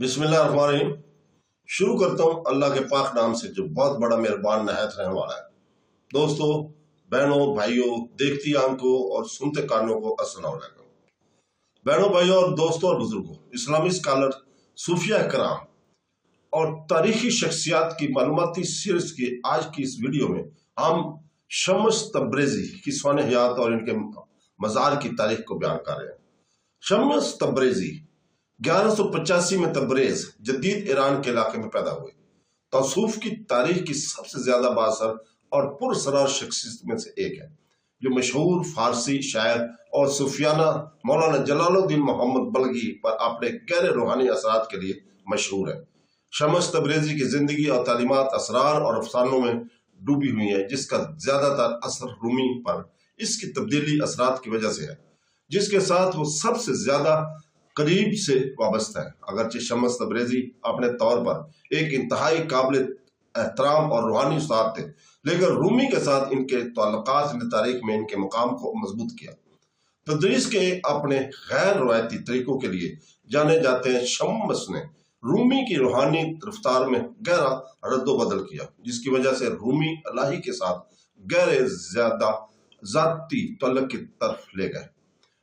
बिस्मिल्लाहिर्रहमानिर्रहीम। शुरू करता हूँ अल्लाह के पाक नाम से जो बहुत बड़ा मेहरबान नहायत रहने वाला है। दोस्तों, बहनों, भाइयों, देखती आंखों और सुनते कानों को अस्सलाम वालेकुम। बहनों, भाइयों और दोस्तों और बुजुर्गों, इस्लामी स्कॉलर, सूफिया कराम और तारीखी शख्सियात की मालूमाती सीरीज की आज की इस वीडियो में हम शम्स तब्रेज़ी की स्वान हयात और इनके मज़ार की तारीख को बयान कर रहे हैं। शम्स तब्रेज़ी 1185 में तब्रेज जदीद ईरान के इलाके में पैदा हुए। तौसूफ की तारीख की सबसे ज्यादा बासर और पुरसरार शख्सियत में से एक है, जो मशहूर फारसी शायर और सूफियाना मौलाना जलालुद्दीन मोहम्मद बल्गी पर अपने गहरे रूहानी असरात के लिए मशहूर है। शम्स तब्रेज़ी की जिंदगी और तालीमात असरार और अफसानों में डूबी हुई है, जिसका ज्यादातर असर रूमी पर इसकी तब्दीली असरात की वजह से है, जिसके साथ वो सबसे ज्यादा करीब से वाबस्ता है। अगरचे शम्स तब्रेज़ी अपने तौर पर एक इंतहाई काबिल एहतराम और रूहानी उस्ताद थे, लेकिन रूमी के साथ इनके ताल्लुकात ने तारीख में इनके मुकाम को मजबूत किया। तदरीस के अपने गैर रवायती तरीकों के लिए जाने जाते हैं शम्स ने रूमी की रूहानी रफ्तार में गहरा रद्दोबदल किया, जिसकी वजह से रूमी अल्लाही के साथ गहरे ज्यादा जाती तल्लुक की तरफ ले गए।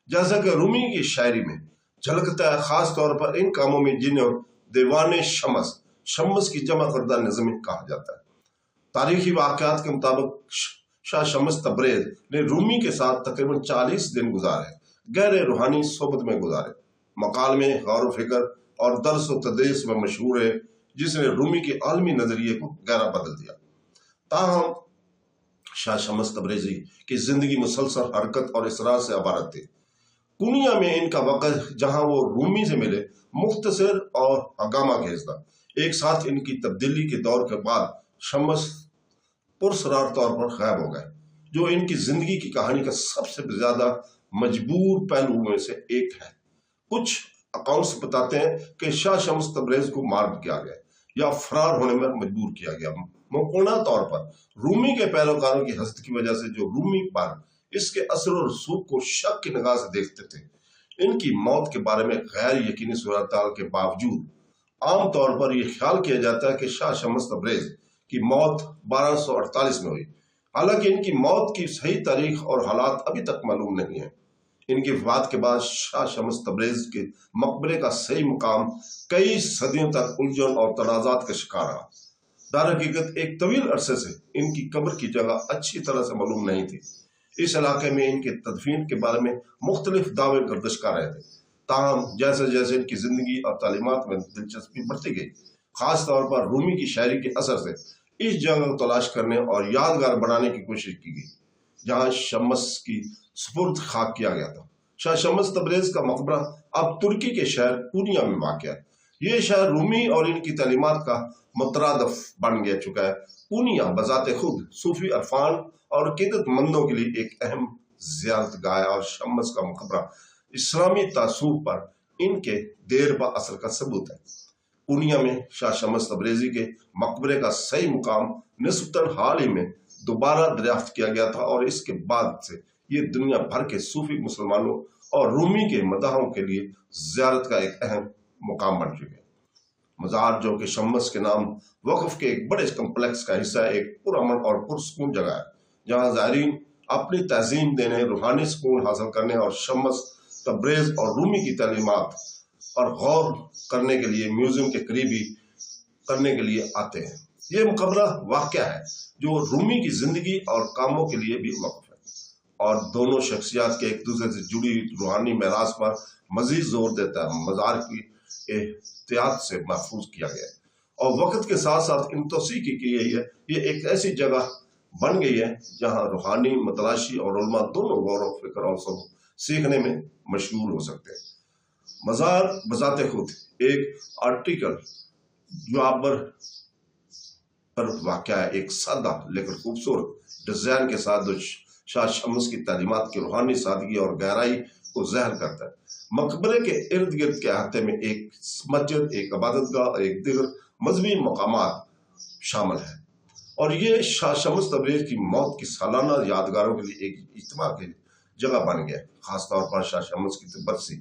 जैसा कि रूमी की शायरी में झलकता है, खास तौर पर इन कामों में जिन्हें दीवाने शम्स की जमा करदा नज़्म कहा जाता है। तारीखी वाक़यात के मुताबिक शाह शम्स तब्रेज़ ने रूमी के साथ तकरीबन 40 दिन गुजारे, गहरे रूहानी सोबत में गुजारे। मकालमे, गौर फिक्र और दर्स व तदरीस में मशहूर है, जिसने रूमी के आलमी नजरिए को गहरा बदल दिया। ताहम शाह शम्स तब्रेज़ी की जिंदगी मुसलसल हरकत और इसरार से अबारत थी। कुनिया में इनका वक़्त जहां वो रूमी से मिले मुख्तसर और हगामा खेज था। एक साथ इनकी तब्दीली के दौर के बाद शम्स पुरसरार तौर पर गायब हो गए, जो इनकी जिंदगी की कहानी का सबसे ज्यादा मजबूर पहलू में से एक है। कुछ अकाउंट्स बताते हैं कि शाह शम्स तब्रेज़ को मार दिया गया या फरार होने में मजबूर किया गया। मौकूना तौर पर रूमी के पैरोकारों की हसद की वजह से, जो रूमी पर इसके असर और रसूख को शक की निगाह से देखते थे, इनकी मौत के बारे में गैर यकीनी सूरत के बावजूद आम तौर पर यह ख्याल किया जाता है कि शाह शम्स तब्रेज़ की मौत 1248 में हुई। हालांकि इनकी मौत की सही तारीख और हालात अभी तक मालूम नहीं है। इनकी वफात के बाद शाह शम्स तब्रेज़ के मकबरे का सही मुकाम कई सदियों तक उलझन और तनाज़ात का शिकार रहा। दर हकीकत एक तवील अरसे से इनकी कब्र की जगह अच्छी तरह से मालूम नहीं थी। इस इलाके में इनके तदफीन के बारे में मुख्तलिफ दावे गर्दिश कर रहे थे। ताहम जैसे जैसे इनकी जिंदगी और तालीमात में दिलचस्पी बढ़ती गई, खास तौर पर रूमी की शायरी के असर से इस जगह को तलाश करने और यादगार बनाने की कोशिश की गई, जहाँ शम्स की सुपुर्द खाक किया गया था। शाह शम्स तब्रेज़ का मकबरा अब तुर्की के शहर पूर्निया में वाक़ है। ये शहर रूमी और इनकी तालीमात का मुतरादफ बन गया चुका है। पूर्निया बजाते खुद सूफी अरफान और अकीदतमंदों के लिए एक अहम ज़ियारत गाह और शम्स का मकबरा इस्लामी तासुब पर इनके देर बा असर का सबूत है। पूर्निया में शाह शम्स तब्रेज़ी के मकबरे का सही मुकाम निस्बतन हाल ही में दोबारा दरियाफ्त किया गया था, और इसके बाद से ये दुनिया भर के सूफी मुसलमानों और रूमी के मदाहों के लिए ज़ियारत का एक अहम मुकाम बन चुके हैं। मज़ार, जो कि शम्स के नाम वक़्फ़ के एक बड़े कम्प्लेक्स का हिस्सा है, एक पुरअमन और पुरसकून जगह है, जहाँ ज़ायरीन अपनी तज़ीम देने, रूहानी सुकून हासिल करने और शम्स तब्रेज़ और रूमी की तालीमात और गौर करने के लिए म्यूजियम के करीबी करने के लिए आते हैं। ये मकबरा वाक़या है जो रूमी की जिंदगी और कामों के लिए भी वक़्फ़ है, और दोनों शख्सियात के एक दूसरे से जुड़ी रूहानी मेरास पर मजीद जोर देता है। मज़ार की एहतियात से महफूज किया गया है और वक़्त के साथ साथ इन तोसी की गई है। ये एक ऐसी जगह बन गई है जहाँ रूहानी मतलाशी और उलमा दोनों गौर फिक्र और सब सीखने में मशगूल हो सकते हैं। मज़ार बजाते खुद एक आर्टिकल जो आबर पर वाक़या है, एक सादा लेकिन खूबसूरत डिजाइन के साथ जो शाह शम्स की तालीमात की रूहानी सादगी और गहराई को ज़ाहिर करता है। मकबरे के इर्द गिर्द के अहाते में एक मस्जिद, एक इबादतगाह, एक दीगर मजहबी मकामात शामिल है, और ये शाह शम्स तब्रेज़ की मौत की सालाना यादगारों के लिए एक इज्तिमा की जगह बन गया। खास तौर पर शाह शम्स की बरसी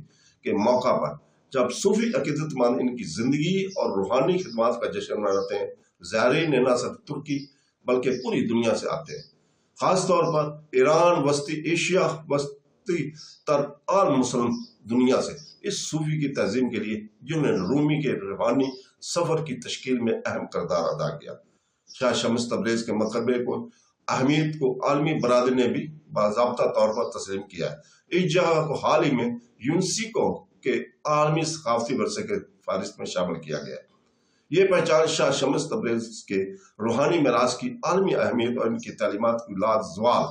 के मौका पर جب صوفی عقیدتمند ان کی زندگی اور روحانی خدمات کا جشن مناتے ہیں، زائرین نہ صرف ترکی بلکہ پوری دنیا سے آتے ہیں، خاص طور پر ایران، وسطی ایشیا، وسطی تر اور مسلم دنیا سے اس صوفی کی تہذیب کے لیے جنہوں نے رومی کے روحانی سفر کی تشکیل میں اہم کردار ادا کیا۔ شاہ شمس تبریز کے مقبرے کو اہمیت کو عالمی برادری نے بھی باضابطہ طور پر تسلیم کیا ہے۔ اس جگہ کو حال ہی میں یونیسکو کے عالمی ثقافتی ورثے کے فہرست میں شامل کیا گیا ہے۔ یہ پہچان شاہ شمس تبریز کے روحانی میراث کی عالمی اہمیت اور ان کی تعلیمات کی لازوال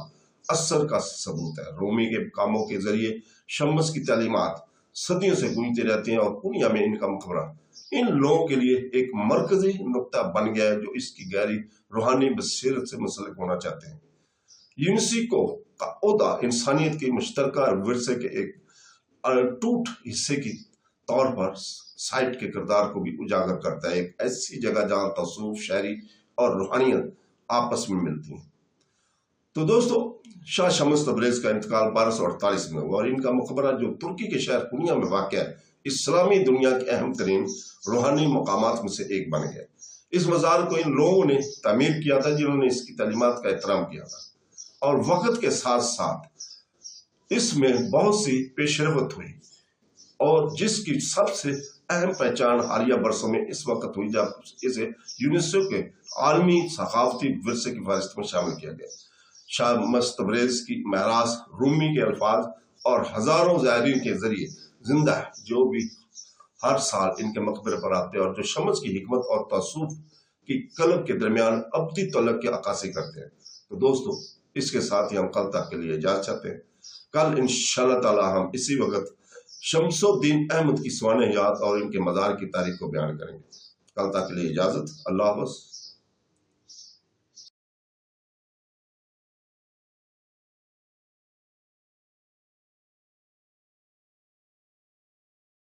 اثر کا ثبوت ہے۔ رومی کے کاموں کے ذریعے شمس کی تعلیمات صدیوں سے گونجتی رہتی ہیں اور دنیا میں ان کا مقبرہ ان لوگوں کے لیے ایک مرکزی نقطہ بن گیا ہے جو اس کی گہری روحانی بصیرت سے منسلک ہونا چاہتے ہیں۔ یونیسکو کا عہدہ انسانیت کے مشترکہ ورثے کے ایک ٹوٹ حصے کی طور پر سائٹ کے کردار کو بھی اجاگر کرتا ہے، ایک ایسی جگہ جہاں تصوف، شاعری اور روحانیت آپس میں ملتی ہیں۔ تو دوستو، شاہ شمس تبریز کا انتقال 1248 میں ہوا اور ان کا مقبرہ جو ترکی کے شہر کنیا میں واقع ہے، اسلامی دنیا کے اہم ترین روحانی مقامات میں سے ایک بن گیا۔ اس مزار کو ان لوگوں نے تعمیر کیا تھا جنہوں نے اس کی تعلیمات کا احترام کیا تھا، اور وقت کے ساتھ ساتھ اس میں بہت سی پیش رفت ہوئی، اور جس کی سب سے اہم پہچان حالیہ برسوں میں اس وقت ہوئی جب اسے یونیسکو کے عالمی ثقافتی ورثے کی فہرست میں شامل کیا گیا۔ شاہ شمس تبریز کی میراث رومی کے الفاظ اور ہزاروں زائرین کے ذریعے زندہ ہے جو بھی ہر سال ان کے مقبرے پر آتے ہیں اور جو شمس کی حکمت اور تصوف کی قلب کے درمیان ابدی تعلق کی عکاسی کرتے ہیں۔ تو دوستو، اس کے ساتھ ہی ہم کل تک کے لیے اجازت چاہتے ہیں۔ کل انشاءاللہ تعالی ہم اسی وقت شمس الدین احمد کی سوانح یاد اور ان کے مزار کی تاریخ کو بیان کریں گے۔ کل تک کے لیے اجازت، اللہ حافظ۔